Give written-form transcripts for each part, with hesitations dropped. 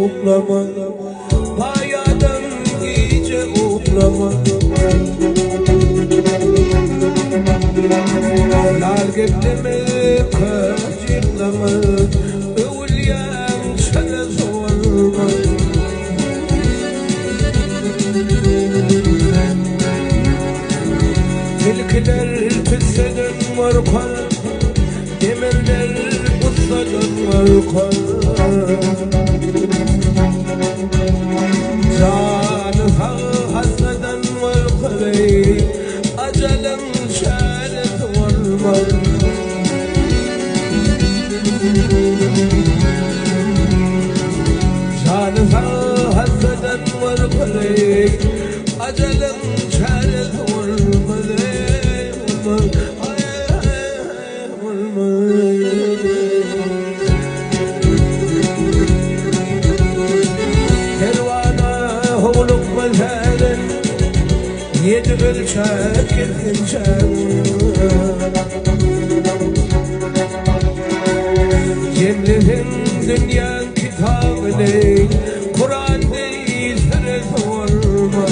uklama, payadan iyice uklama. Lar getleme kaçırlama, övülyen sana sorma. Tilkiler tütseden varkar, demirler ussadan varkar. Canı hasreden varkar, acelem şehadet varmaz. Canı hasreden varkar, acelem şehadet varmaz. Yedi ölçek yedince Cemlerin dünya kitabını Kur'an değildir sorma.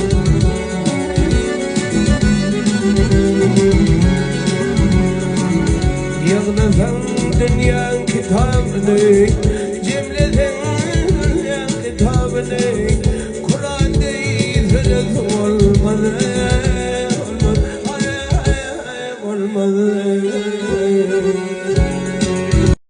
Yığınızın dünya kitabını Cemlerin